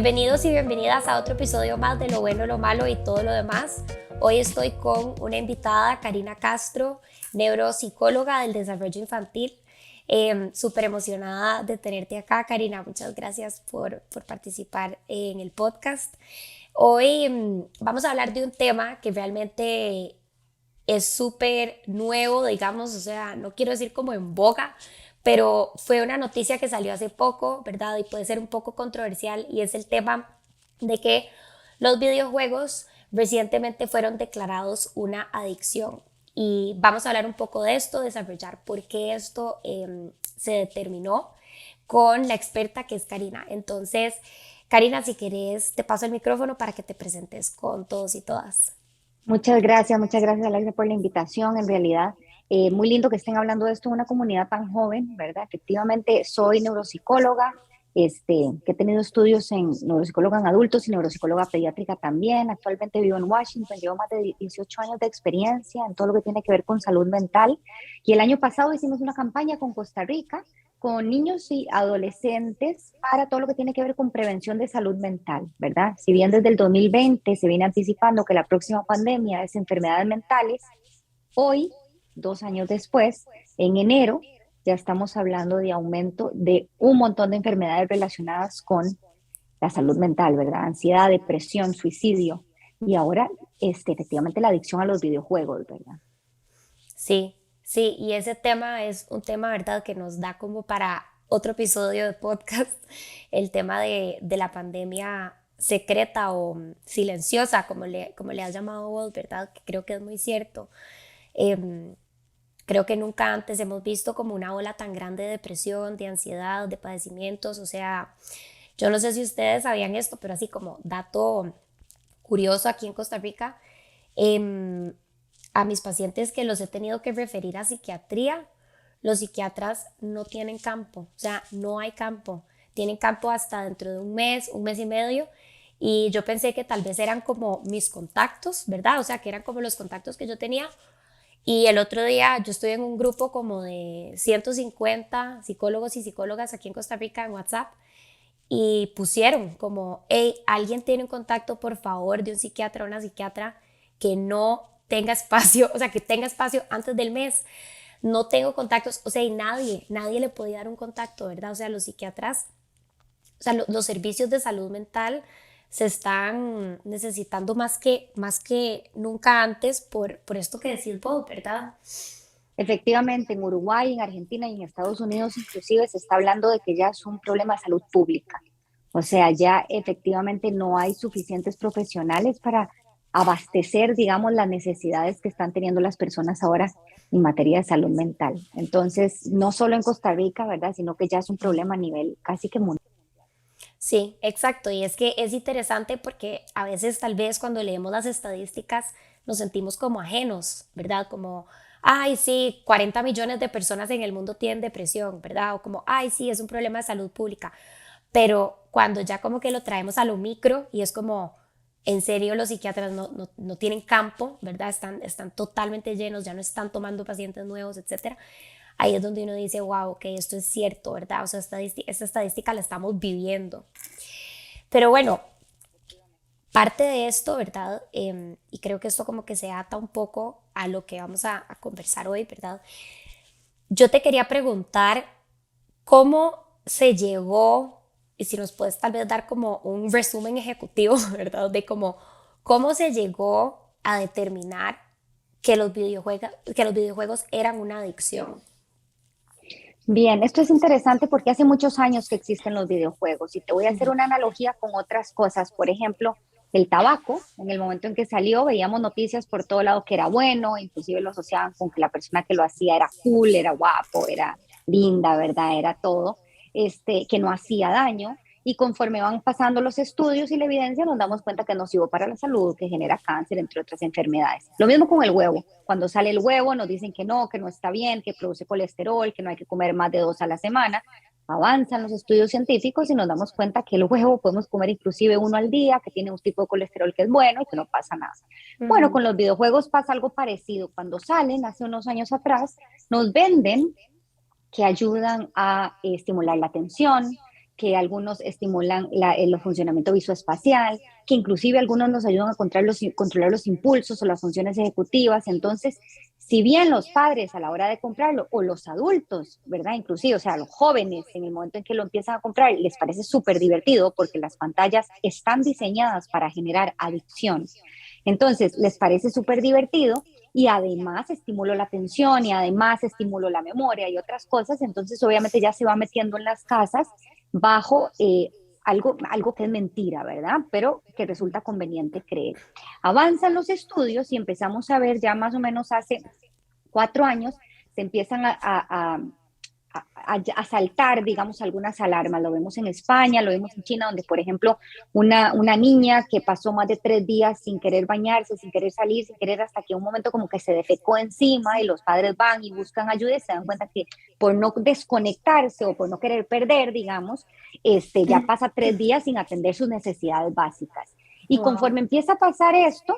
Bienvenidos y bienvenidas a otro episodio más de Lo Bueno, Lo Malo y todo lo demás. Hoy estoy con una invitada, Karina Castro, neuropsicóloga del desarrollo infantil. Súper emocionada de tenerte acá, Karina. Muchas gracias por participar en el podcast. Hoy vamos a hablar de un tema que realmente es súper nuevo, digamos, o sea, no quiero decir como en boga, pero fue una noticia que salió hace poco, ¿verdad? Y puede ser un poco controversial y es el tema de que los videojuegos recientemente fueron declarados una adicción. Y vamos a hablar un poco de esto, desarrollar por qué esto se determinó con la experta que es Karina. Entonces, Karina, si querés, te paso el micrófono para que te presentes con todos y todas. Muchas gracias Alexa por la invitación. En realidad, muy lindo que estén hablando de esto en una comunidad tan joven, ¿verdad? Efectivamente, soy neuropsicóloga, que he tenido estudios en neuropsicóloga en adultos y neuropsicóloga pediátrica también. Actualmente vivo en Washington, llevo más de 18 años de experiencia en todo lo que tiene que ver con salud mental. Y el año pasado hicimos una campaña con Costa Rica con niños y adolescentes para todo lo que tiene que ver con prevención de salud mental, ¿verdad? Si bien desde el 2020 se viene anticipando que la próxima pandemia es enfermedades mentales, hoy, 2 años después, en enero, ya estamos hablando de aumento de un montón de enfermedades relacionadas con la salud mental, ¿verdad? Ansiedad, depresión, suicidio y ahora, efectivamente, la adicción a los videojuegos, ¿verdad? Sí, sí, y ese tema es un tema, ¿verdad?, que nos da como para otro episodio de podcast, el tema de la pandemia secreta o silenciosa, como le has llamado vos, ¿verdad? Que creo que es muy cierto. Em, Creo que nunca antes hemos visto como una ola tan grande de depresión, de ansiedad, de padecimientos, o sea, yo no sé si ustedes sabían esto, pero así como dato curioso aquí en Costa Rica, em, a mis pacientes que los he tenido que referir a psiquiatría, los psiquiatras no tienen campo, o sea, no hay campo. Tienen campo hasta dentro de un mes y medio. Y yo pensé que tal vez eran como mis contactos, ¿verdad? O sea, que eran como los contactos que yo tenía. Y el otro día yo estoy en un grupo como de 150 psicólogos y psicólogas aquí en Costa Rica en WhatsApp y pusieron como, hey, alguien tiene un contacto por favor de un psiquiatra o una psiquiatra que no tenga espacio, o sea, que tenga espacio antes del mes. No tengo contactos, o sea, y nadie le podía dar un contacto, ¿verdad? O sea, los psiquiatras, o sea, los servicios de salud mental se están necesitando más que nunca antes por esto que decís vos, ¿verdad? Efectivamente, en Uruguay, en Argentina y en Estados Unidos inclusive se está hablando de que ya es un problema de salud pública. O sea, ya efectivamente no hay suficientes profesionales para abastecer, digamos, las necesidades que están teniendo las personas ahora en materia de salud mental. Entonces, no solo en Costa Rica, ¿verdad? Sino que ya es un problema a nivel casi que mundial. Sí, exacto. Y es que es interesante porque a veces tal vez cuando leemos las estadísticas nos sentimos como ajenos, ¿verdad? Como, ay, sí, 40 millones de personas en el mundo tienen depresión, ¿verdad? O como, ay, sí, es un problema de salud pública. Pero cuando ya como que lo traemos a lo micro y es como, en serio, los psiquiatras no tienen campo, ¿verdad? Están totalmente llenos, ya no están tomando pacientes nuevos, etcétera. Ahí es donde uno dice, wow, ok, esto es cierto, ¿verdad? O sea, esta estadística la estamos viviendo. Pero bueno, parte de esto, ¿verdad? Y creo que esto como que se ata un poco a lo que vamos a conversar hoy, ¿verdad? Yo te quería preguntar cómo se llegó, y si nos puedes tal vez dar como un resumen ejecutivo, ¿verdad? De cómo se llegó a determinar que los videojuegos eran una adicción. Bien, esto es interesante porque hace muchos años que existen los videojuegos y te voy a hacer Ujú. una analogía con otras cosas. Por ejemplo, el tabaco, en el momento en que salió, veíamos noticias por todo lado que era bueno, inclusive lo asociaban con que la persona que lo hacía era cool, era guapo, era linda, ¿verdad? Era todo, que no hacía daño. Y conforme van pasando los estudios y la evidencia, nos damos cuenta que es nocivo para la salud, que genera cáncer, entre otras enfermedades. Lo mismo con el huevo. Cuando sale el huevo, nos dicen que no está bien, que produce colesterol, que no hay que comer más de 2 a la semana. Avanzan los estudios científicos y nos damos cuenta que el huevo podemos comer inclusive uno al día, que tiene un tipo de colesterol que es bueno y que no pasa nada. Bueno, Ujú. con los videojuegos pasa algo parecido. Cuando salen, hace unos años atrás, nos venden que ayudan a estimular la atención, que algunos estimulan el funcionamiento visoespacial, que inclusive algunos nos ayudan a controlar los impulsos o las funciones ejecutivas. Entonces, si bien los padres a la hora de comprarlo, o los adultos, ¿verdad? Inclusive, o sea, los jóvenes en el momento en que lo empiezan a comprar, les parece súper divertido porque las pantallas están diseñadas para generar adicción. Entonces, les parece súper divertido y además estimuló la atención y además estimuló la memoria y otras cosas. Entonces, obviamente ya se va metiendo en las casas bajo algo que es mentira, ¿verdad? Pero que resulta conveniente creer. Avanzan los estudios y empezamos a ver ya más o menos hace 4 años, se empiezan a saltar, digamos, algunas alarmas. Lo vemos en España, lo vemos en China, donde, por ejemplo, una niña que pasó más de 3 días sin querer bañarse, sin querer salir, sin querer, hasta que un momento como que se defecó encima y los padres van y buscan ayuda y se dan cuenta que por no desconectarse o por no querer perder, digamos, ya pasa 3 días sin atender sus necesidades básicas. Y Wow. conforme empieza a pasar esto,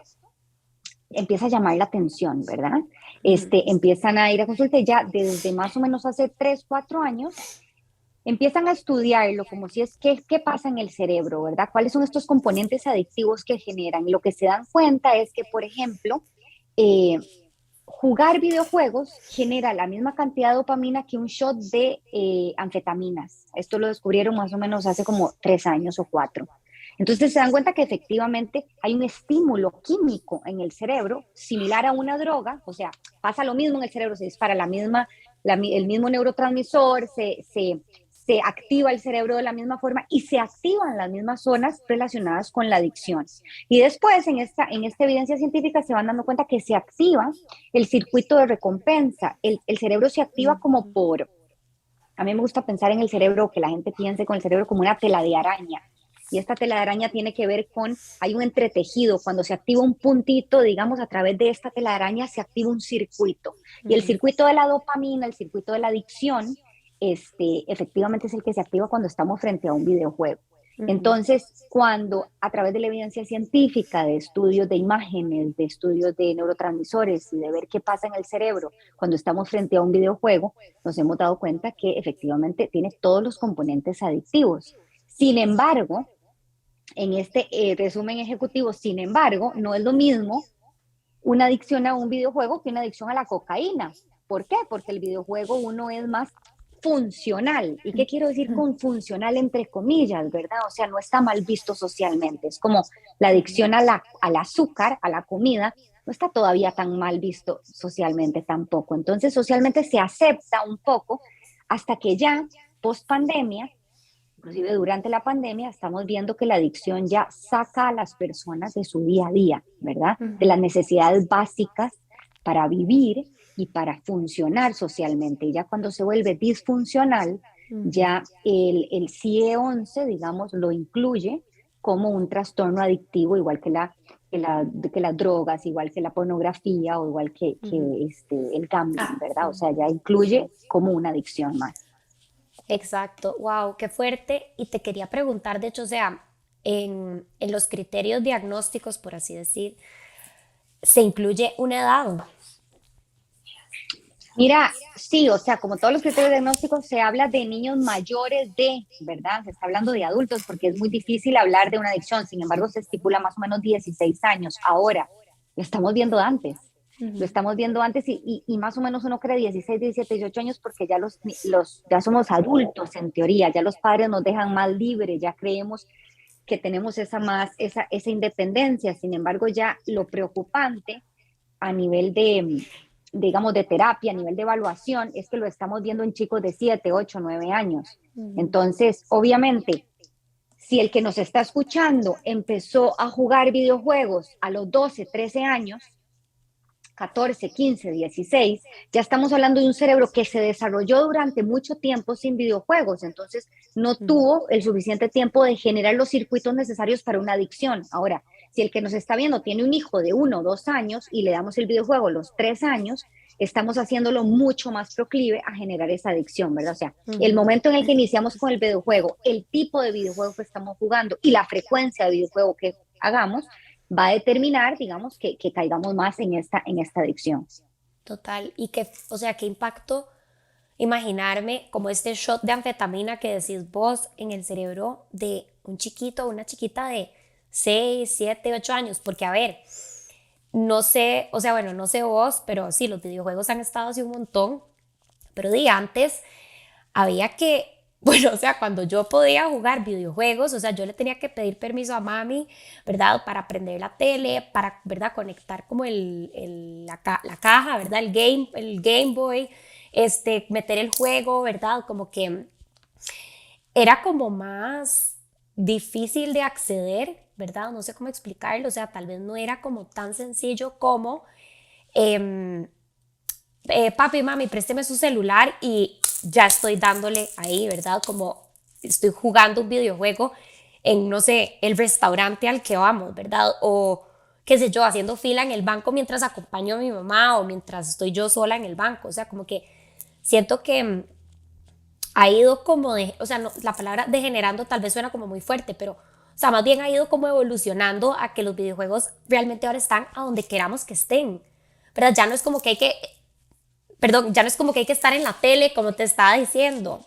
empieza a llamar la atención, ¿verdad? Empiezan a ir a consulta y ya desde más o menos hace 3, 4 años empiezan a estudiarlo como si es qué pasa en el cerebro, ¿verdad? ¿Cuáles son estos componentes adictivos que generan? Y lo que se dan cuenta es que, por ejemplo, eh, jugar videojuegos genera la misma cantidad de dopamina que un shot de anfetaminas. Esto lo descubrieron más o menos hace como 3 años o 4. Entonces se dan cuenta que efectivamente hay un estímulo químico en el cerebro similar a una droga, o sea, pasa lo mismo en el cerebro, se dispara el mismo neurotransmisor, se activa el cerebro de la misma forma y se activan las mismas zonas relacionadas con la adicción. Y después en esta evidencia científica se van dando cuenta que se activa el circuito de recompensa. El cerebro se activa como a mí me gusta pensar en el cerebro, que la gente piense con el cerebro como una tela de araña. Y esta tela de araña tiene que ver hay un entretejido, cuando se activa un puntito, digamos, a través de esta tela de araña se activa un circuito. Y el circuito de la dopamina, el circuito de la adicción, efectivamente es el que se activa cuando estamos frente a un videojuego. Entonces, cuando a través de la evidencia científica, de estudios de imágenes, de estudios de neurotransmisores y de ver qué pasa en el cerebro cuando estamos frente a un videojuego, nos hemos dado cuenta que efectivamente tiene todos los componentes adictivos. Sin embargo, en este resumen ejecutivo, sin embargo, no es lo mismo una adicción a un videojuego que una adicción a la cocaína. ¿Por qué? Porque el videojuego uno es más funcional. ¿Y qué quiero decir con funcional entre comillas, verdad? O sea, no está mal visto socialmente. Es como la adicción al azúcar, a la comida, no está todavía tan mal visto socialmente tampoco. Entonces, socialmente se acepta un poco hasta que ya, post pandemia, inclusive durante la pandemia, estamos viendo que la adicción ya saca a las personas de su día a día, ¿verdad? De las necesidades básicas para vivir y para funcionar socialmente. Y ya cuando se vuelve disfuncional, ya el CIE-11, digamos, lo incluye como un trastorno adictivo, igual que las drogas, igual que la pornografía o igual que el gambling, Ah, ¿verdad? O sea, ya incluye como una adicción más. exacto, wow, qué fuerte. Y te quería preguntar, de hecho, o sea, en los criterios diagnósticos, por así decir, se incluye una edad. Mira, sí, o sea, como todos los criterios diagnósticos, se habla de niños mayores de, ¿verdad? Se está hablando de adultos porque es muy difícil hablar de una adicción. Sin embargo, se estipula más o menos 16 años. Ahora, lo estamos viendo antes. Lo estamos viendo antes y más o menos uno cree 16, 17, 18 años porque ya ya somos adultos en teoría, ya los padres nos dejan más libres, ya creemos que tenemos esa independencia. Sin embargo, ya lo preocupante a nivel digamos, de terapia, a nivel de evaluación, es que lo estamos viendo en chicos de 7, 8, 9 años. Entonces, obviamente, si el que nos está escuchando empezó a jugar videojuegos a los 12, 13 años, 14, 15, 16, ya estamos hablando de un cerebro que se desarrolló durante mucho tiempo sin videojuegos, entonces no tuvo el suficiente tiempo de generar los circuitos necesarios para una adicción. Ahora, si el que nos está viendo tiene un hijo de 1 o 2 años y le damos el videojuego a los 3 años, estamos haciéndolo mucho más proclive a generar esa adicción, ¿verdad? O sea, el momento en el que iniciamos con el videojuego, el tipo de videojuego que estamos jugando y la frecuencia de videojuego que hagamos, va a determinar, digamos, que caigamos más en esta adicción. Total. Y que, o sea, qué impacto imaginarme como este shot de anfetamina que decís vos en el cerebro de un chiquito o una chiquita de 6, 7, 8 años, porque a ver, no sé, o sea, bueno, no sé vos, pero sí, los videojuegos han estado así un montón, pero de antes había que, bueno, o sea, cuando yo podía jugar videojuegos, o sea, yo le tenía que pedir permiso a mami, ¿verdad? Para prender la tele, para, ¿verdad? Conectar como la caja, ¿verdad? El Game Boy, meter el juego, ¿verdad? Como que era como más difícil de acceder, ¿verdad? No sé cómo explicarlo, o sea, tal vez no era como tan sencillo como em, papi, mami, présteme su celular y ya estoy dándole ahí, ¿verdad? Como estoy jugando un videojuego en, no sé, el restaurante al que vamos, ¿verdad? O qué sé yo, haciendo fila en el banco mientras acompaño a mi mamá o mientras estoy yo sola en el banco. O sea, como que siento que ha ido como de, o sea, no, la palabra degenerando tal vez suena como muy fuerte, pero, o sea, más bien ha ido como evolucionando a que los videojuegos realmente ahora están a donde queramos que estén, ¿verdad? Ya no es como que hay que, perdón, ya no es como que hay que estar en la tele, como te estaba diciendo.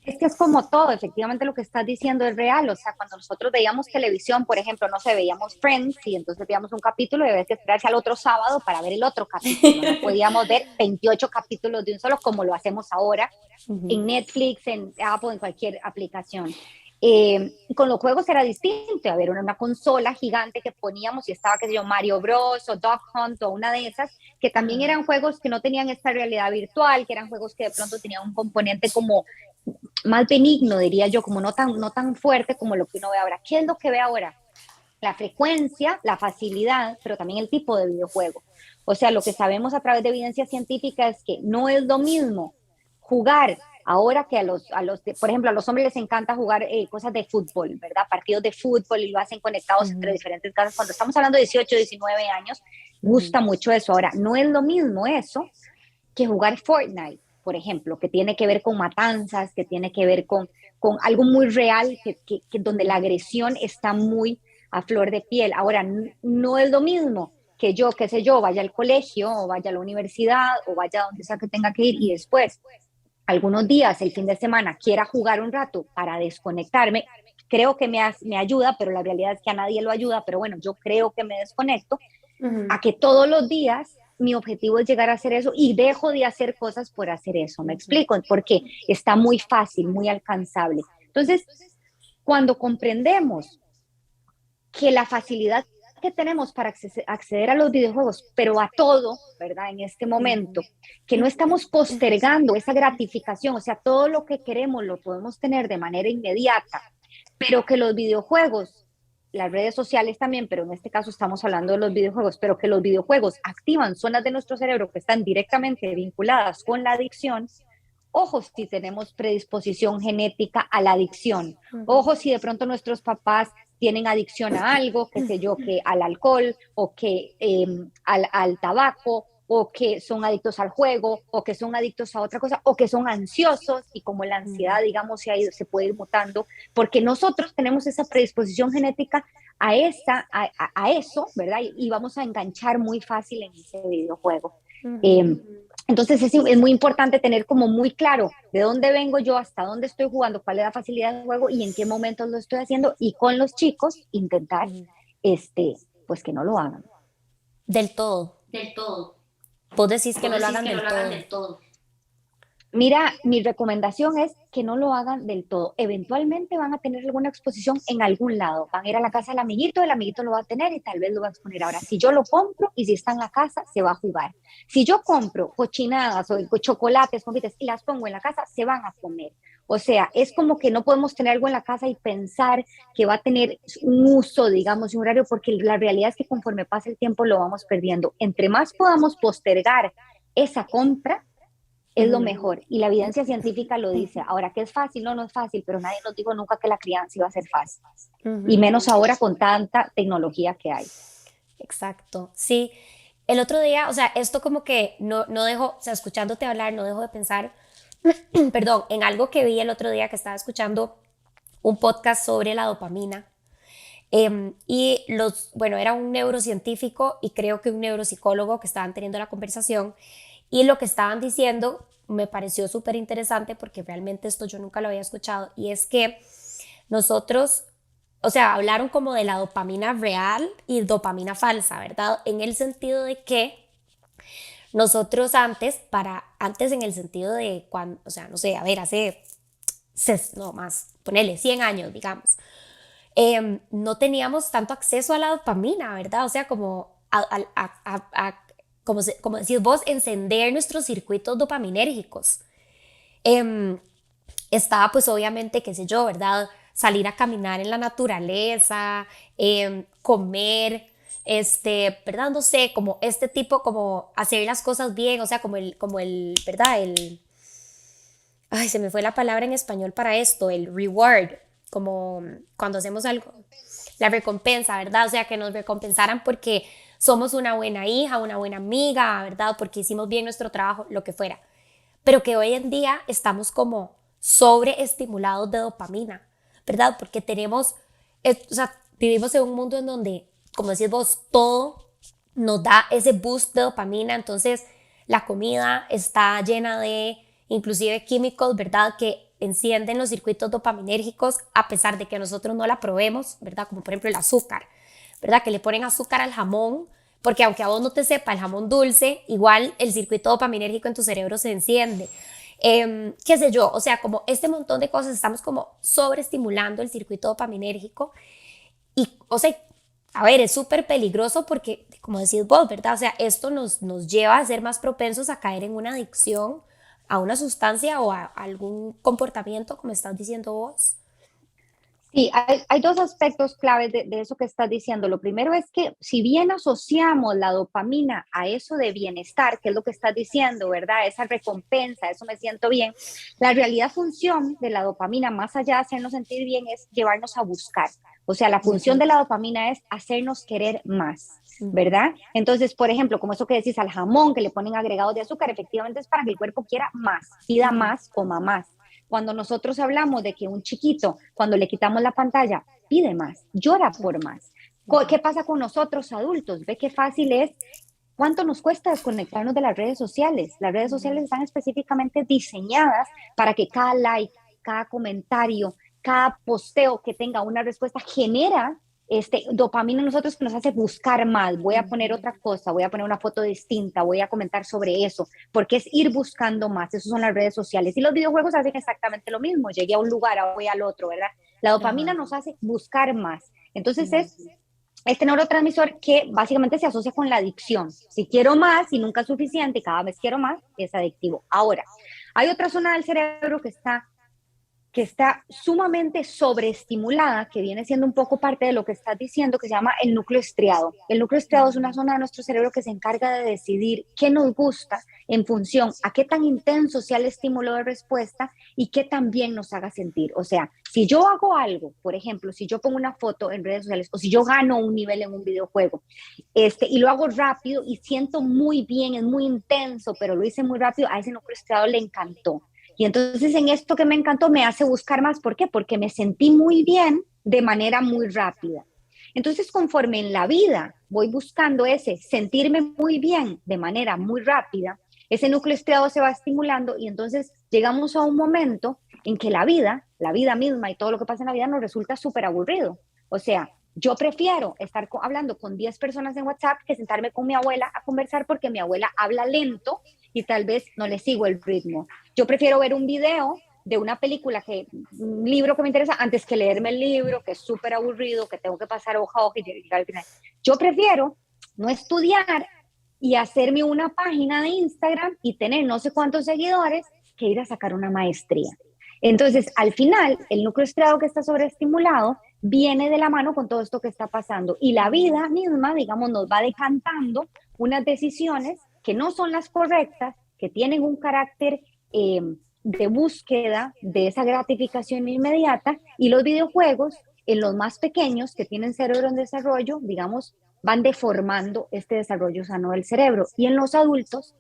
Es que es como todo, efectivamente lo que estás diciendo es real, o sea, cuando nosotros veíamos televisión, por ejemplo, no sé, veíamos Friends y entonces veíamos un capítulo y había que esperarse al otro sábado para ver el otro capítulo, no podíamos ver 28 capítulos de un solo como lo hacemos ahora en Netflix, en Apple, en cualquier aplicación. Con los juegos era distinto, a ver, una consola gigante que poníamos y estaba, qué sé yo, Mario Bros. O Dog Hunt o una de esas, que también eran juegos que no tenían esta realidad virtual, que eran juegos que de pronto tenían un componente como más benigno, diría yo, como no tan fuerte como lo que uno ve ahora. ¿Qué es lo que ve ahora? La frecuencia, la facilidad, pero también el tipo de videojuego. O sea, lo que sabemos a través de evidencia científica es que no es lo mismo jugar ahora que por ejemplo, a los hombres les encanta jugar cosas de fútbol, ¿verdad? Partidos de fútbol y lo hacen conectados entre diferentes casas. Cuando estamos hablando de 18, 19 años, gusta mucho eso. Ahora, no es lo mismo eso que jugar Fortnite, por ejemplo, que tiene que ver con matanzas, que tiene que ver con algo muy real, donde la agresión está muy a flor de piel. Ahora, no es lo mismo que yo, qué sé yo, vaya al colegio o vaya a la universidad o vaya a donde sea que tenga que ir y después, algunos días, el fin de semana, quiera jugar un rato para desconectarme. Creo que me ayuda, pero la realidad es que a nadie lo ayuda, pero bueno, yo creo que me desconecto a que todos los días mi objetivo es llegar a hacer eso y dejo de hacer cosas por hacer eso. ¿Me explico? Porque está muy fácil, muy alcanzable. Entonces, cuando comprendemos que la facilidad que tenemos para acceder a los videojuegos, pero a todo, ¿verdad? En este momento, que no estamos postergando esa gratificación, o sea, todo lo que queremos lo podemos tener de manera inmediata, pero que los videojuegos, las redes sociales también, pero en este caso estamos hablando de los videojuegos, pero que los videojuegos activan zonas de nuestro cerebro que están directamente vinculadas con la adicción. Ojo si tenemos predisposición genética a la adicción. Ojo si de pronto nuestros papás tienen adicción a algo, qué sé yo, que al alcohol o que al tabaco o que son adictos al juego o que son adictos a otra cosa o que son ansiosos y como la ansiedad, digamos, se puede ir mutando porque nosotros tenemos esa predisposición genética a eso, ¿verdad? Y vamos a enganchar muy fácil en ese videojuego. Entonces es muy importante tener como muy claro de dónde vengo yo, hasta dónde estoy jugando, cuál es la facilidad de juego y en qué momentos lo estoy haciendo y con los chicos intentar, pues que no lo hagan. Del todo. Del todo. Vos decís que Vos no lo decís hagan que no del lo hagan todo. del todo. Mira, mi recomendación es que no lo hagan del todo. Eventualmente van a tener alguna exposición en algún lado. Van a ir a la casa del amiguito, el amiguito lo va a tener y tal vez lo va a exponer. Ahora, si yo lo compro y si está en la casa, se va a jugar. Si yo compro cochinadas o chocolates, confites y las pongo en la casa, se van a comer. O sea, es como que no podemos tener algo en la casa y pensar que va a tener un uso, digamos, y un horario, porque la realidad es que conforme pasa el tiempo lo vamos perdiendo. Entre más podamos postergar esa compra, es lo mejor. Y la evidencia científica lo dice. Ahora, ¿qué es fácil? No, no es fácil, pero nadie nos dijo nunca que la crianza iba a ser fácil. Y menos ahora con tanta tecnología que hay. Exacto. Sí. El otro día, o sea, esto como que no dejo, o sea, escuchándote hablar, no dejo de pensar, perdón, en algo que vi el otro día que estaba escuchando un podcast sobre la dopamina. Bueno, era un neurocientífico y creo que un neuropsicólogo que estaban teniendo la conversación y lo que estaban diciendo me pareció súper interesante porque realmente esto yo nunca lo había escuchado, y es que nosotros, o sea, hablaron como de la dopamina real y dopamina falsa, ¿verdad? En el sentido de que nosotros antes en el sentido de cuando, o sea, no sé, a ver, no más, ponele 100 años, digamos, no teníamos tanto acceso a la dopamina, ¿verdad? O sea, como, como decís vos, encender nuestros circuitos dopaminérgicos. Em, Estaba pues obviamente, qué sé yo, ¿verdad? Salir a caminar en la naturaleza, comer, ¿verdad? No sé, como este tipo, como hacer las cosas bien, o sea, ¿verdad? Ay, se me fue la palabra en español para esto, el reward, como cuando hacemos algo, la recompensa, ¿verdad? O sea, que nos recompensaran porque somos una buena hija, una buena amiga, ¿verdad? Porque hicimos bien nuestro trabajo, lo que fuera. Pero que hoy en día estamos como sobreestimulados de dopamina, ¿verdad? Porque o sea, vivimos en un mundo en donde, como decís vos, todo nos da ese boost de dopamina, entonces la comida está llena de inclusive químicos, ¿verdad? Que encienden los circuitos dopaminérgicos a pesar de que nosotros no la probemos, ¿verdad? Como por ejemplo el azúcar, ¿verdad? Que le ponen azúcar al jamón, porque aunque a vos no te sepa el jamón dulce, igual el circuito dopaminérgico en tu cerebro se enciende. Qué sé yo, o sea, como este montón de cosas, estamos como sobreestimulando el circuito dopaminérgico y, o sea, a ver, es súper peligroso porque, como decís vos, ¿verdad? O sea, esto nos lleva a ser más propensos a caer en una adicción a una sustancia o a algún comportamiento, como estás diciendo vos. Sí, hay dos aspectos claves de eso que estás diciendo. Lo primero es que si bien asociamos la dopamina a eso de bienestar, que es lo que estás diciendo, ¿verdad? Esa recompensa, eso me siento bien, la realidad función de la dopamina, más allá de hacernos sentir bien, es llevarnos a buscar. O sea, la función Ujú, de la dopamina es hacernos querer más. ujú, ¿Verdad? Entonces, por ejemplo, como eso que decís al jamón que le ponen agregados de azúcar, efectivamente es para que el cuerpo quiera más, pida ujú, más, coma más. Cuando nosotros hablamos de que un chiquito, cuando le quitamos la pantalla, pide más, llora por más. ¿Qué pasa con nosotros adultos? Ve qué fácil es. ¿Cuánto nos cuesta desconectarnos de las redes sociales? Las redes sociales están específicamente diseñadas para que cada like, cada comentario, cada posteo que tenga una respuesta genera dopamina en nosotros que nos hace buscar más. Voy a poner ujú, otra cosa, voy a poner una foto distinta, voy a comentar sobre eso, porque es ir buscando más. Eso son las redes sociales. Y los videojuegos hacen exactamente lo mismo. Llegué a un lugar, ahora voy al otro, ¿verdad? La dopamina ajá, nos hace buscar más. Entonces ujú, es este neurotransmisor que básicamente se asocia con la adicción. Si quiero más y nunca es suficiente y cada vez quiero más, es adictivo. Ahora, hay otra zona del cerebro que está sumamente sobreestimulada, que viene siendo un poco parte de lo que estás diciendo, que se llama el núcleo estriado. El núcleo estriado es una ujú, zona de nuestro cerebro que se encarga de decidir qué nos gusta en función a qué tan intenso sea el estímulo de respuesta y qué tan bien nos haga sentir. O sea, si yo hago algo, por ejemplo, si yo pongo una foto en redes sociales o si yo gano un nivel en un videojuego, y lo hago rápido y siento muy bien, es muy intenso, pero lo hice muy rápido, a ese núcleo estriado le encantó. Y entonces en esto que me encantó me hace buscar más. ¿Por qué? Porque me sentí muy bien de manera muy rápida. Entonces conforme en la vida voy buscando ese sentirme muy bien de manera muy rápida, ese núcleo estriado se va estimulando y entonces llegamos a un momento en que la vida misma y todo lo que pasa en la vida nos resulta súper aburrido. O sea, yo prefiero estar hablando con 10 personas en WhatsApp que sentarme con mi abuela a conversar porque mi abuela habla lento y tal vez no le sigo el ritmo. Yo prefiero ver un video de una película, un libro que me interesa, antes que leerme el libro, que es súper aburrido, que tengo que pasar hoja a hoja y llegar al final. Yo prefiero no estudiar y hacerme una página de Instagram y tener no sé cuántos seguidores que ir a sacar una maestría. Entonces, al final, el núcleo estriado que está sobreestimulado viene de la mano con todo esto que está pasando y la ujú, vida misma, digamos, nos va decantando unas decisiones que no son las correctas, que tienen un carácter eh, de búsqueda de esa gratificación inmediata y los videojuegos en los más pequeños que tienen cerebro en desarrollo, digamos, van deformando este desarrollo sano del cerebro. Y en los adultos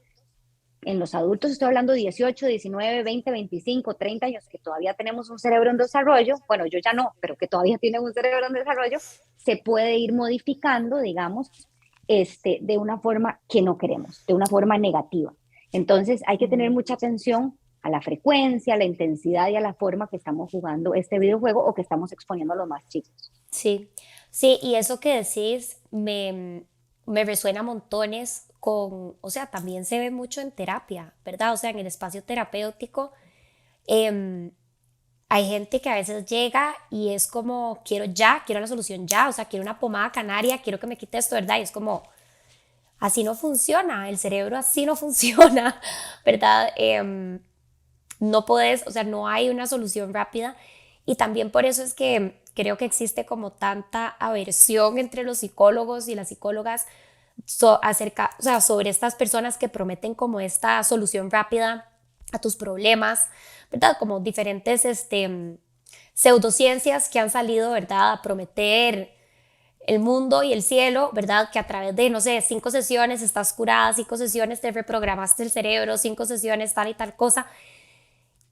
estoy hablando 18, 19, 20, 25, 30 años, que todavía tenemos un cerebro en desarrollo, bueno, yo ya no, pero que todavía tienen un cerebro en desarrollo, se puede ir modificando, digamos, de una forma que no queremos, de una forma negativa. Entonces hay que tener Ujú. mucha atención a la frecuencia, a la intensidad y a la forma que estamos jugando este videojuego o que estamos exponiendo a los más chicos. Sí, sí, y eso que decís me resuena montones con, o sea, también se ve mucho en terapia, ¿verdad? O sea, en el espacio terapéutico, em, hay gente que a veces llega y es como, quiero ya, quiero la solución ya, o sea, quiero una pomada canaria, quiero que me quite esto, ¿verdad? Y es como, así no funciona, el cerebro así no funciona, ¿verdad? No puedes, o sea, no hay una solución rápida y también por eso es que creo que existe como tanta aversión entre los psicólogos y las psicólogas acerca, o sea, sobre estas personas que prometen como esta solución rápida a tus problemas, ¿verdad? Como diferentes pseudociencias que han salido, ¿verdad? A prometer el mundo y el cielo, ¿verdad? Que a través de, no sé, 5 sesiones estás curada, 5 sesiones te reprogramaste el cerebro, 5 sesiones tal y tal cosa,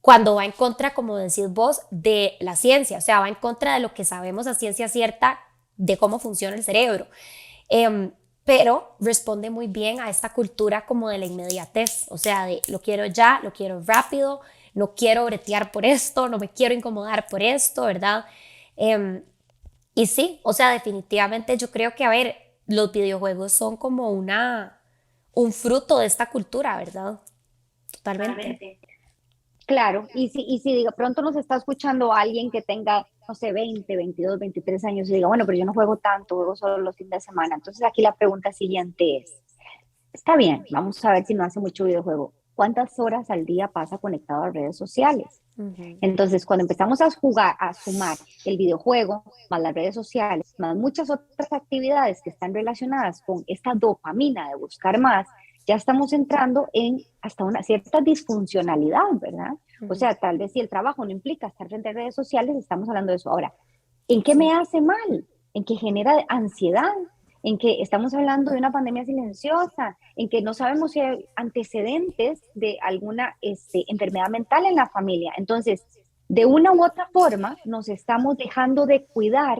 cuando va en contra, como decís vos, de la ciencia, o sea, va en contra de lo que sabemos a ciencia cierta de cómo funciona el cerebro. Em, pero responde muy bien a esta cultura como de la inmediatez, o sea, de lo quiero ya, lo quiero rápido, no quiero bretear por esto, no me quiero incomodar por esto, ¿verdad? Em, y sí, o sea, definitivamente yo creo que, a ver, los videojuegos son como un fruto de esta cultura, ¿verdad? Totalmente. Claro, y si de pronto nos está escuchando alguien que tenga, no sé, 20, 22, 23 años y diga, bueno, pero yo no juego tanto, juego solo los fines de semana. Entonces aquí la pregunta siguiente es, está bien, vamos a ver si no hace mucho videojuego. ¿Cuántas horas al día pasa conectado a redes sociales? Ujú. Entonces, cuando empezamos a jugar, a sumar el videojuego, más las redes sociales, más muchas otras actividades que están relacionadas con esta dopamina de buscar más, ya estamos entrando en hasta una cierta disfuncionalidad, ¿verdad? O Ujú. sea, tal vez si el trabajo no implica estar frente a redes sociales, estamos hablando de eso. Ahora, ¿en qué me Sí. hace mal? ¿En qué genera ansiedad? ¿En que estamos hablando de una pandemia silenciosa? ¿En que no sabemos si hay antecedentes de alguna enfermedad mental en la familia? Entonces, de una u otra forma, nos estamos dejando de cuidar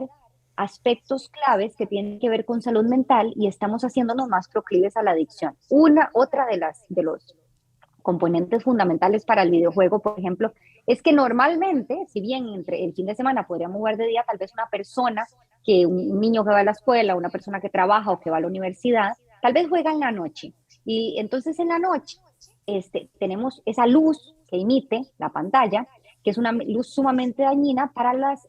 aspectos claves que tienen que ver con salud mental y estamos haciéndonos más proclives a la adicción. Otra de los componentes fundamentales para el videojuego, por ejemplo, es que normalmente, si bien entre el fin de semana podríamos jugar de día, tal vez una persona, que un niño que va a la escuela, una persona que trabaja o que va a la universidad, tal vez juega en la noche. Y entonces en la noche tenemos esa luz que emite la pantalla, que es una luz sumamente dañina para las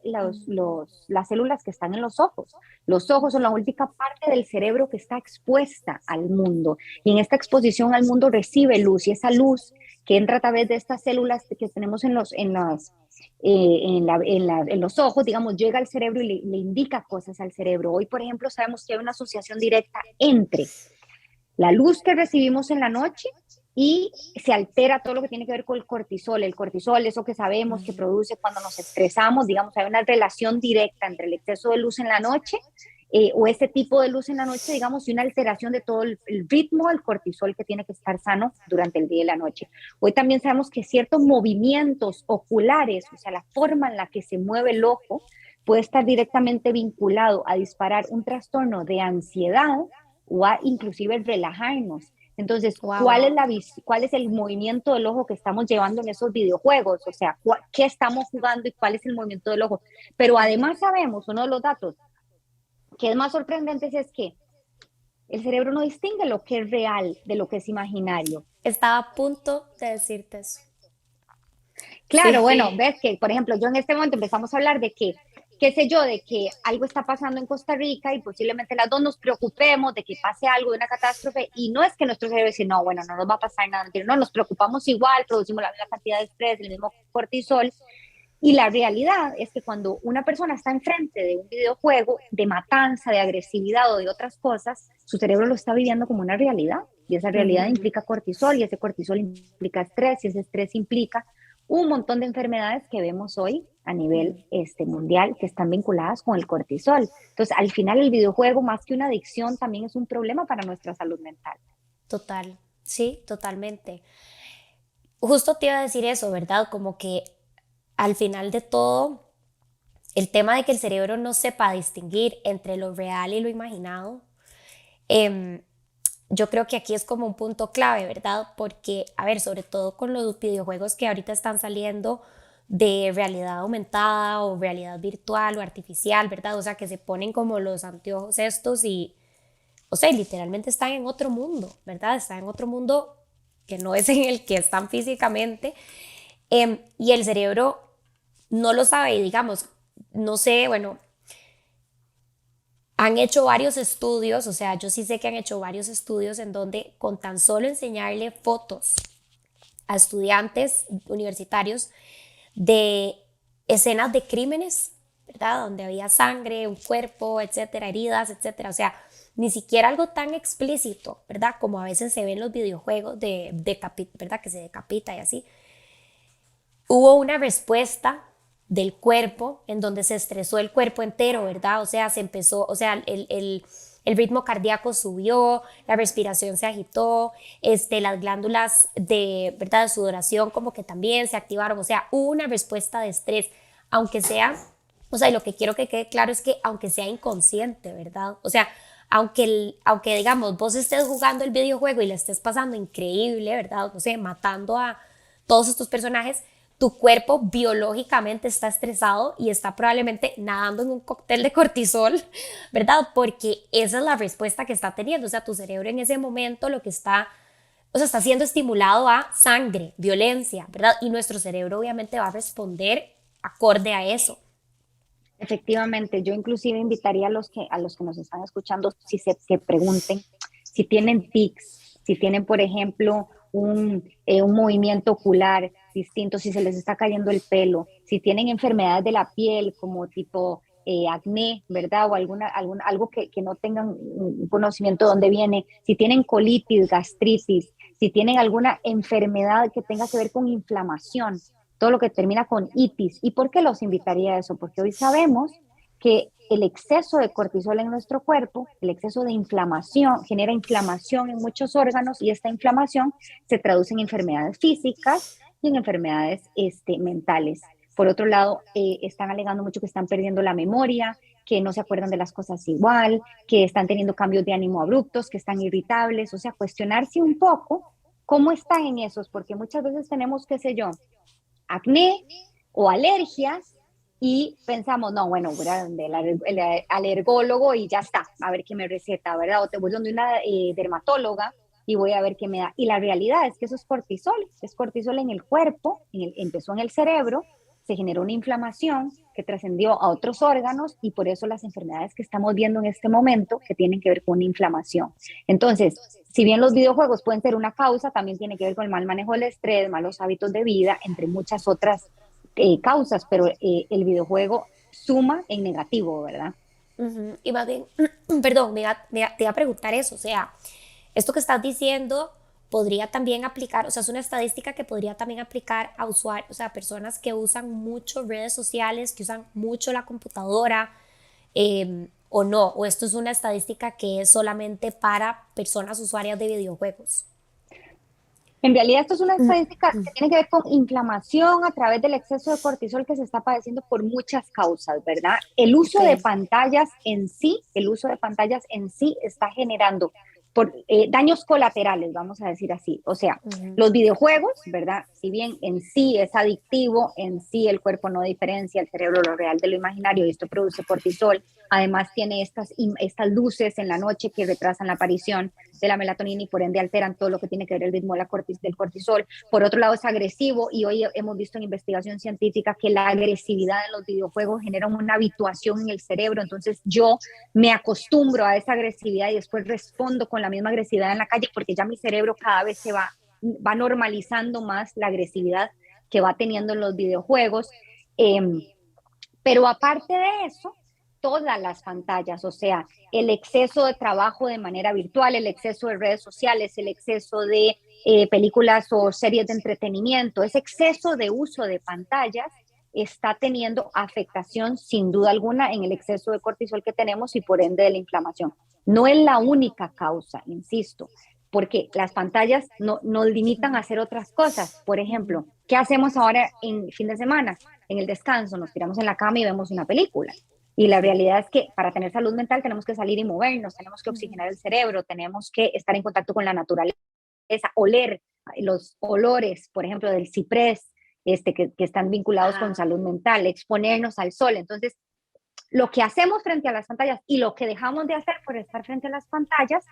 células que están en los ojos. Los ojos son la única parte del cerebro que está expuesta al mundo y en esta exposición al mundo recibe luz y esa luz que entra a través de estas células que tenemos en los ojos, digamos, llega al cerebro y le indica cosas al cerebro. Hoy, por ejemplo, sabemos que hay una asociación directa entre la luz que recibimos en la noche y se altera todo lo que tiene que ver con el cortisol. El cortisol, eso que sabemos que produce cuando nos estresamos, digamos, hay una relación directa entre el exceso de luz en la noche o ese tipo de luz en la noche, digamos, y una alteración de todo el ritmo del cortisol que tiene que estar sano durante el día y la noche. Hoy también sabemos que ciertos movimientos oculares, o sea, la forma en la que se mueve el ojo, puede estar directamente vinculado a disparar un trastorno de ansiedad o a inclusive relajarnos. Entonces, Wow. ¿cuál es el movimiento del ojo que estamos llevando en esos videojuegos? O sea, ¿qué estamos jugando y cuál es el movimiento del ojo? Pero además sabemos, uno de los datos que es más sorprendente es que el cerebro no distingue lo que es real de lo que es imaginario. Estaba a punto de decirte eso. Claro, Sí. bueno, ves que, por ejemplo, yo en este momento empezamos a hablar de que, qué sé yo, de que algo está pasando en Costa Rica y posiblemente las dos nos preocupemos de que pase algo, de una catástrofe, y no es que nuestro cerebro dice, no, bueno, no nos va a pasar nada, no, nos preocupamos igual, producimos la misma cantidad de estrés, el mismo cortisol, y la realidad es que cuando una persona está enfrente de un videojuego de matanza, de agresividad o de otras cosas, su cerebro lo está viviendo como una realidad. Y esa realidad Ujú. implica cortisol y ese cortisol implica estrés y ese estrés implica un montón de enfermedades que vemos hoy a nivel mundial que están vinculadas con el cortisol. Entonces, al final el videojuego, más que una adicción, también es un problema para nuestra salud mental. Total, sí, totalmente. Justo te iba a decir eso, ¿verdad? Como que al final de todo, el tema de que el cerebro no sepa distinguir entre lo real y lo imaginado, em, yo creo que aquí es como un punto clave, ¿verdad? Porque, a ver, sobre todo con los videojuegos que ahorita están saliendo de realidad aumentada o realidad virtual o artificial, ¿verdad? O sea, que se ponen como los anteojos estos y, o sea, literalmente están en otro mundo, ¿verdad? Están en otro mundo que no es en el que están físicamente. Y el cerebro no lo sabe, y digamos, no sé, bueno, han hecho varios estudios, o sea, yo sí sé que han hecho varios estudios en donde con tan solo enseñarle fotos a estudiantes universitarios de escenas de crímenes, ¿verdad? Donde había sangre, un cuerpo, etcétera, heridas, etcétera. O sea, ni siquiera algo tan explícito, ¿verdad? Como a veces se ve en los videojuegos ¿verdad? Que se decapita y así. Hubo una respuesta del cuerpo en donde se estresó el cuerpo entero, ¿verdad? O sea, se empezó, o sea, el ritmo cardíaco subió, la respiración se agitó, las glándulas de, ¿verdad? De sudoración como que también se activaron, o sea, hubo una respuesta de estrés, aunque sea, o sea, y lo que quiero que quede claro es que aunque sea inconsciente, ¿verdad? O sea, aunque digamos, vos estés jugando el videojuego y le estés pasando increíble, ¿verdad? No sé, matando a todos estos personajes, tu cuerpo biológicamente está estresado y está probablemente nadando en un cóctel de cortisol, ¿verdad? Porque esa es la respuesta que está teniendo. O sea, tu cerebro en ese momento lo que está, o sea, está siendo estimulado a sangre, violencia, ¿verdad? Y nuestro cerebro obviamente va a responder acorde a eso. Efectivamente, yo inclusive invitaría a los que nos están escuchando si se pregunten si tienen tics, si tienen, por ejemplo, un movimiento ocular distinto, si se les está cayendo el pelo, si tienen enfermedades de la piel como tipo acné, ¿verdad? O algo que no tengan un conocimiento de dónde viene, si tienen colitis, gastritis, si tienen alguna enfermedad que tenga que ver con inflamación, todo lo que termina con itis. ¿Y por qué los invitaría a eso? Porque hoy sabemos que el exceso de cortisol en nuestro cuerpo, el exceso de inflamación, genera inflamación en muchos órganos y esta inflamación se traduce en enfermedades físicas y en enfermedades mentales. Por otro lado, están alegando mucho que están perdiendo la memoria, que no se acuerdan de las cosas igual, que están teniendo cambios de ánimo abruptos, que están irritables, o sea, cuestionarse un poco cómo están en esos, porque muchas veces tenemos, qué sé yo, acné o alergias y pensamos, no, bueno, voy a donde el alergólogo y ya está, a ver qué me receta, ¿verdad? O te voy donde una dermatóloga y voy a ver qué me da. Y la realidad es que eso es cortisol en el cuerpo, empezó en el cerebro, se generó una inflamación que trascendió a otros órganos y por eso las enfermedades que estamos viendo en este momento que tienen que ver con una inflamación. Entonces, si bien los videojuegos pueden ser una causa, también tiene que ver con el mal manejo del estrés, malos hábitos de vida, entre muchas otras causas, pero el videojuego suma en negativo, ¿verdad? Ujú. Y más bien, perdón, te iba a preguntar eso, o sea, esto que estás diciendo podría también aplicar, o sea, es una estadística que podría también aplicar a usuarios, o sea, personas que usan mucho redes sociales, que usan mucho la computadora, o no, o esto es una estadística que es solamente para personas usuarias de videojuegos. En realidad, esto es una estadística que tiene que ver con inflamación a través del exceso de cortisol que se está padeciendo por muchas causas, ¿verdad? El Ok. uso de pantallas en sí, el uso de pantallas en sí está generando daños colaterales, vamos a decir así. O sea, Ujú. los videojuegos, ¿verdad? Si bien en sí es adictivo, en sí el cuerpo no diferencia el cerebro lo real de lo imaginario y esto produce cortisol. Además tiene estas luces en la noche que retrasan la aparición de la melatonina y por ende alteran todo lo que tiene que ver el ritmo de del cortisol. Por otro lado es agresivo y hoy hemos visto en investigación científica que la agresividad en los videojuegos genera una habituación en el cerebro, entonces yo me acostumbro a esa agresividad y después respondo con la misma agresividad en la calle porque ya mi cerebro cada vez va normalizando más la agresividad que va teniendo en los videojuegos. Eh, pero aparte de eso, todas las pantallas, o sea, el exceso de trabajo de manera virtual, el exceso de redes sociales, el exceso de películas o series de entretenimiento, ese exceso de uso de pantallas está teniendo afectación sin duda alguna en el exceso de cortisol que tenemos y por ende de la inflamación. No es la única causa, insisto, porque las pantallas nos limitan a hacer otras cosas. Por ejemplo, ¿qué hacemos ahora en fin de semana? En el descanso, nos tiramos en la cama y vemos una película. Y la realidad es que para tener salud mental tenemos que salir y movernos, tenemos que Ujú. oxigenar el cerebro, tenemos que estar en contacto con la naturaleza, oler los olores, por ejemplo, del ciprés, que están vinculados con Ajá. salud mental, exponernos al sol. Entonces, lo que hacemos frente a las pantallas y lo que dejamos de hacer por estar frente a las pantallas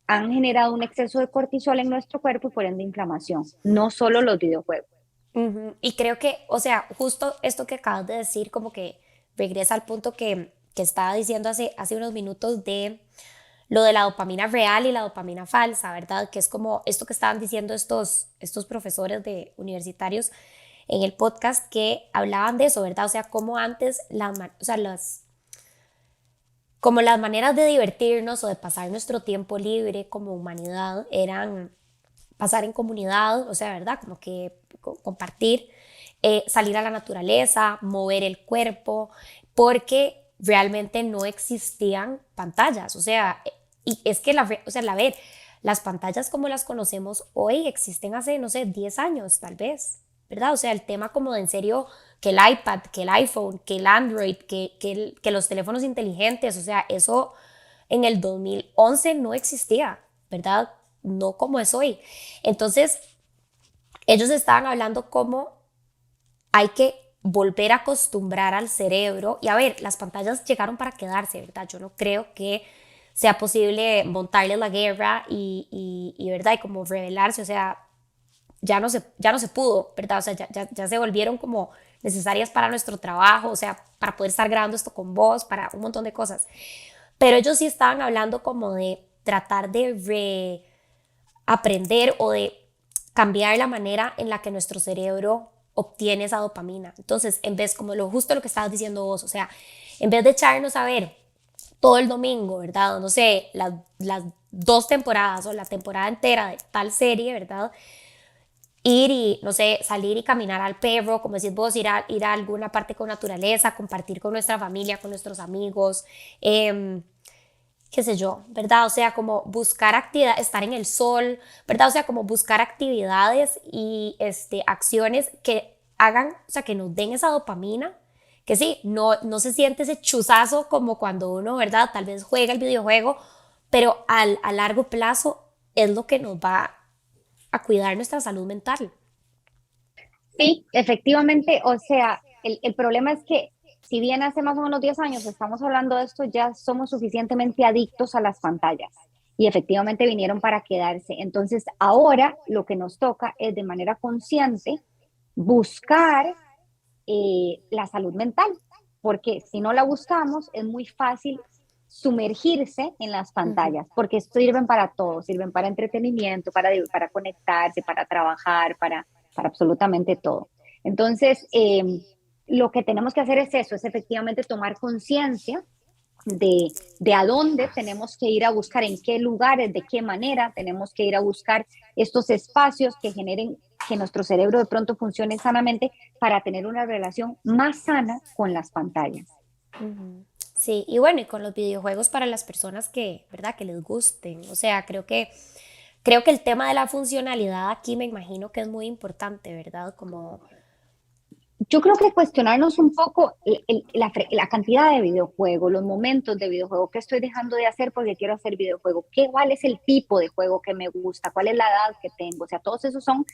han generado un exceso de cortisol en nuestro cuerpo y por ende inflamación, no solo los videojuegos. Ujú. Y creo que, o sea, justo esto que acabas de decir, como que regresa al punto que estaba diciendo hace unos minutos de lo de la dopamina real y la dopamina falsa, ¿verdad? Que es como esto que estaban diciendo estos profesores de universitarios en el podcast que hablaban de eso, ¿verdad? O sea, como antes o sea, como las maneras de divertirnos o de pasar nuestro tiempo libre como humanidad eran pasar en comunidad, o sea, ¿verdad? Como que compartir, salir a la naturaleza, mover el cuerpo, porque realmente no existían pantallas, o sea, y es que o sea, ver, las pantallas como las conocemos hoy existen hace, no sé, 10 años tal vez, ¿verdad? O sea, el tema como de en serio que el iPad, que el iPhone, que el Android, que los teléfonos inteligentes, o sea, eso en el 2011 no existía, ¿verdad? No como es hoy. Entonces, ellos estaban hablando cómo hay que volver a acostumbrar al cerebro. Y a ver, las pantallas llegaron para quedarse, ¿verdad? Yo no creo que sea posible montarles la guerra ¿verdad? Y como rebelarse, o sea, ya no se pudo, ¿verdad? O sea, ya se volvieron como necesarias para nuestro trabajo, o sea, para poder estar grabando esto con vos, para un montón de cosas. Pero ellos sí estaban hablando como de tratar de reaprender o de cambiar la manera en la que nuestro cerebro obtiene esa dopamina. Entonces, en vez, como justo lo que estabas diciendo vos, o sea, en vez de echarnos a ver todo el domingo, ¿verdad? No sé, las dos temporadas o la temporada entera de tal serie, ¿verdad? Ir y, no sé, salir y caminar al perro, como decís vos, ir a alguna parte con naturaleza, compartir con nuestra familia, con nuestros amigos, qué sé yo, ¿verdad? O sea, como buscar actividad, estar en el sol, ¿verdad? O sea, como buscar actividades y acciones que hagan, o sea, que nos den esa dopamina, que sí, no se siente ese chuzazo como cuando uno, ¿verdad? Tal vez juega el videojuego, pero a largo plazo es lo que nos va a cuidar nuestra salud mental. Sí, efectivamente, o sea, el problema es que si bien hace más o menos 10 años estamos hablando de esto, ya somos suficientemente adictos a las pantallas y efectivamente vinieron para quedarse. Entonces, ahora lo que nos toca es de manera consciente buscar la salud mental, porque si no la buscamos es muy fácil sumergirse en las Ujú. pantallas, porque sirven para todo, sirven para entretenimiento, para conectarse, para trabajar, para absolutamente todo. Entonces, lo que tenemos que hacer es eso, es efectivamente tomar conciencia de a dónde tenemos que ir a buscar, en qué lugares, de qué manera tenemos que ir a buscar estos espacios que generen que nuestro cerebro de pronto funcione sanamente para tener una relación más sana con las pantallas. Ujú. Sí, y bueno, y con los videojuegos para las personas que, ¿verdad? Que les gusten. O sea, creo que el tema de la funcionalidad aquí me imagino que es muy importante, ¿verdad? Como, Yo creo que cuestionarnos un poco la cantidad de videojuegos, los momentos de videojuego, qué estoy dejando de hacer porque quiero hacer videojuego, cuál es el tipo de juego que me gusta, cuál es la edad que tengo, o sea, todos esos son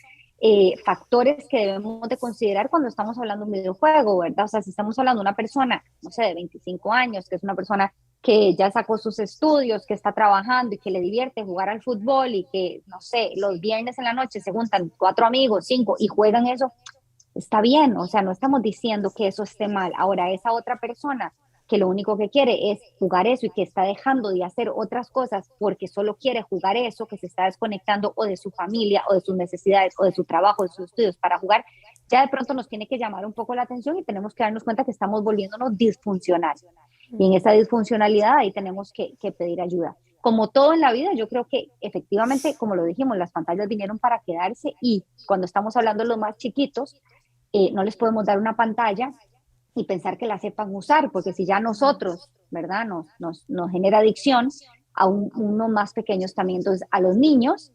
factores que debemos de considerar cuando estamos hablando de un videojuego, ¿verdad? O sea, si estamos hablando de una persona, no sé, de 25 años, que es una persona que ya sacó sus estudios, que está trabajando y que le divierte jugar al fútbol y que, no sé, los viernes en la noche se juntan 4 amigos, 5 y juegan eso, está bien, o sea, no estamos diciendo que eso esté mal. Ahora, esa otra persona que lo único que quiere es jugar eso y que está dejando de hacer otras cosas porque solo quiere jugar eso, que se está desconectando o de su familia o de sus necesidades o de su trabajo, de sus estudios para jugar, ya de pronto nos tiene que llamar un poco la atención y tenemos que darnos cuenta que estamos volviéndonos disfuncional. Y en esa disfuncionalidad ahí tenemos que pedir ayuda. Como todo en la vida, yo creo que efectivamente, como lo dijimos, las pantallas vinieron para quedarse y cuando estamos hablando de los más chiquitos, no les podemos dar una pantalla y pensar que la sepan usar, porque si ya nosotros, ¿verdad? Nos genera adicción, a unos más pequeños también. Entonces, a los niños,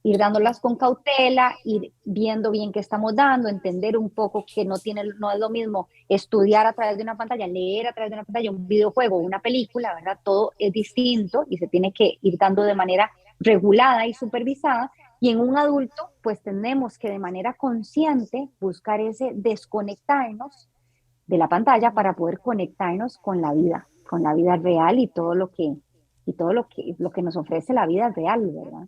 ir dándolas con cautela, ir viendo bien qué estamos dando, entender un poco que no es lo mismo estudiar a través de una pantalla, leer a través de una pantalla, un videojuego, una película, ¿verdad? Todo es distinto y se tiene que ir dando de manera regulada y supervisada. Y en un adulto, pues tenemos que de manera consciente buscar ese desconectarnos de la pantalla para poder conectarnos con la vida real y todo lo que nos ofrece la vida real, ¿verdad?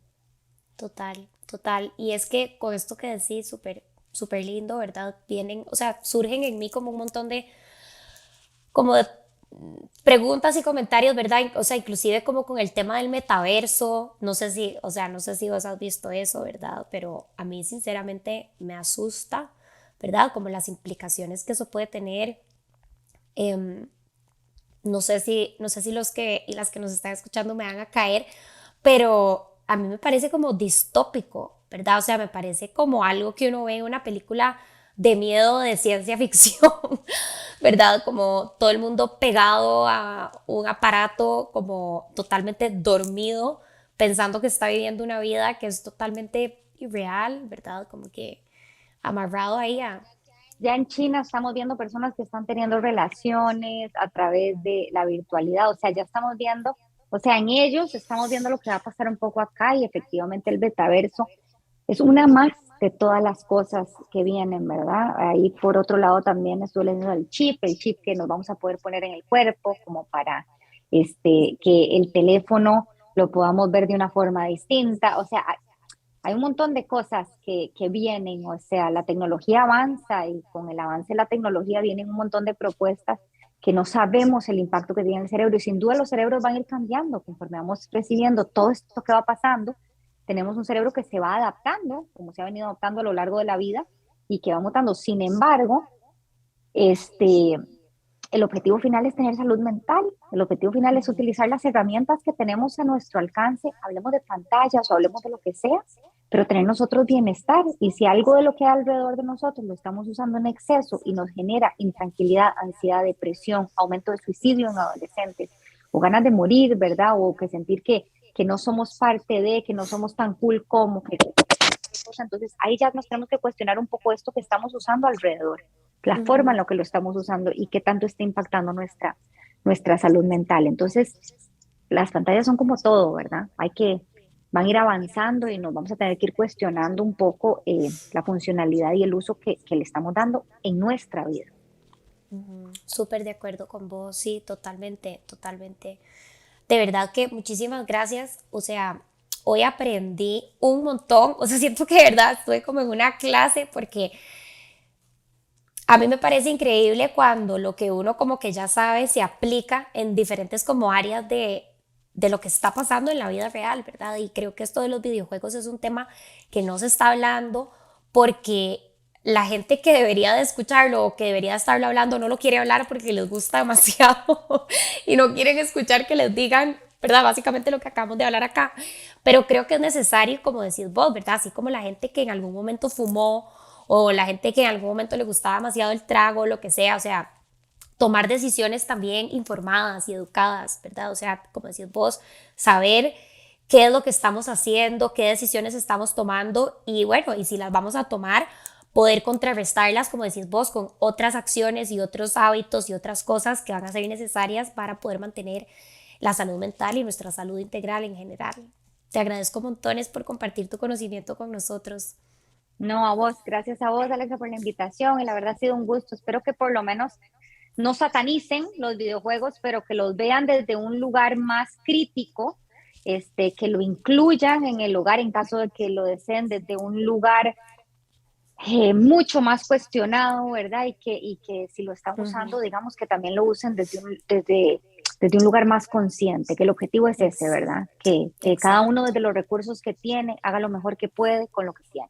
Total, total. Y es que con esto que decís, súper, súper lindo, ¿verdad? Vienen, o sea, surgen en mí como un montón de, como de preguntas y comentarios, ¿verdad? O sea, inclusive como con el tema del metaverso, no sé si, o sea, no sé si vos has visto eso, ¿verdad? Pero a mí sinceramente me asusta, ¿verdad? Como las implicaciones que eso puede tener. Em, no sé si los que y las que nos están escuchando me van a caer, pero a mí me parece como distópico, ¿verdad? O sea, me parece como algo que uno ve en una película de miedo de ciencia ficción, ¿verdad? Como todo el mundo pegado a un aparato, como totalmente dormido, pensando que está viviendo una vida que es totalmente irreal, ¿verdad? Como que amarrado ahí a... Ya en China estamos viendo personas que están teniendo relaciones a través de la virtualidad, o sea, ya estamos viendo, o sea, en ellos estamos viendo lo que va a pasar un poco acá y efectivamente el metaverso es una más de todas las cosas que vienen, ¿verdad? Ahí por otro lado también estoy leyendo el chip que nos vamos a poder poner en el cuerpo como para que el teléfono lo podamos ver de una forma distinta, o sea, hay un montón de cosas que vienen, o sea, la tecnología avanza y con el avance de la tecnología vienen un montón de propuestas que no sabemos el impacto que tiene en el cerebro y sin duda los cerebros van a ir cambiando conforme vamos recibiendo todo esto que va pasando. Tenemos un cerebro que se va adaptando, como se ha venido adaptando a lo largo de la vida y que va mutando. Sin embargo, este, el objetivo final es tener salud mental. El objetivo final es utilizar las herramientas que tenemos a nuestro alcance, hablemos de pantallas o hablemos de lo que sea, pero tener nosotros bienestar. Y si algo de lo que hay alrededor de nosotros lo estamos usando en exceso y nos genera intranquilidad, ansiedad, depresión, aumento de suicidio en adolescentes, o ganas de morir, ¿verdad? O que sentir que no somos parte de, que no somos tan cool como, entonces ahí ya nos tenemos que cuestionar un poco esto que estamos usando alrededor, la forma en Ujú. la que lo estamos usando y qué tanto está impactando nuestra salud mental. Entonces, las pantallas son como todo, ¿verdad? Van a ir avanzando y nos vamos a tener que ir cuestionando un poco la funcionalidad y el uso que le estamos dando en nuestra vida. Súper de acuerdo con vos, sí, totalmente, totalmente. De verdad que muchísimas gracias. O sea, hoy aprendí un montón. O sea, siento que de verdad estoy como en una clase porque a mí me parece increíble cuando lo que uno como que ya sabe se aplica en diferentes como áreas de lo que está pasando en la vida real, ¿verdad? Y creo que esto de los videojuegos es un tema que no se está hablando porque la gente que debería de escucharlo o que debería de estarlo hablando no lo quiere hablar porque les gusta demasiado y no quieren escuchar que les digan, ¿verdad? Básicamente lo que acabamos de hablar acá. Pero creo que es necesario, como decís vos, ¿verdad? Así como la gente que en algún momento fumó o la gente que en algún momento le gustaba demasiado el trago, lo que sea, o sea, tomar decisiones también informadas y educadas, ¿verdad? O sea, como decís vos, saber qué es lo que estamos haciendo, qué decisiones estamos tomando y bueno, y si las vamos a tomar, poder contrarrestarlas, como decís vos, con otras acciones y otros hábitos y otras cosas que van a ser necesarias para poder mantener la salud mental y nuestra salud integral en general. Te agradezco montones por compartir tu conocimiento con nosotros. No, a vos, gracias a vos, Alexa, por la invitación y la verdad ha sido un gusto. Espero que por lo menos no satanicen los videojuegos, pero que los vean desde un lugar más crítico, que lo incluyan en el hogar en caso de que lo deseen desde un lugar mucho más cuestionado, ¿verdad? Y que si lo están usando, Ujú. digamos que también lo usen desde un lugar más consciente, que el objetivo es ese, Ex- ¿verdad? Que cada uno exacto. desde los recursos que tiene haga lo mejor que puede con lo que tiene.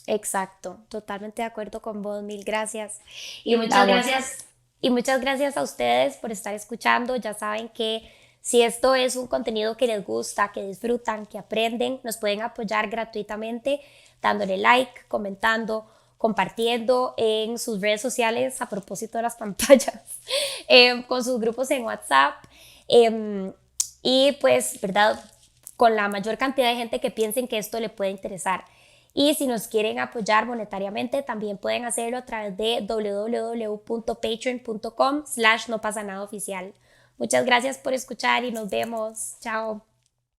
Exacto, totalmente de acuerdo con vos, mil gracias. Y A muchas vos. gracias, y muchas gracias a ustedes por estar escuchando. Ya saben que si esto es un contenido que les gusta, que disfrutan, que aprenden, nos pueden apoyar gratuitamente dándole like, comentando, compartiendo en sus redes sociales a propósito de las pantallas, con sus grupos en WhatsApp. Y pues, ¿verdad? con la mayor cantidad de gente que piensen que esto le puede interesar. Y si nos quieren apoyar monetariamente, también pueden hacerlo a través de www.patreon.com/no pasa nada oficial. Muchas gracias por escuchar y nos vemos. Chao.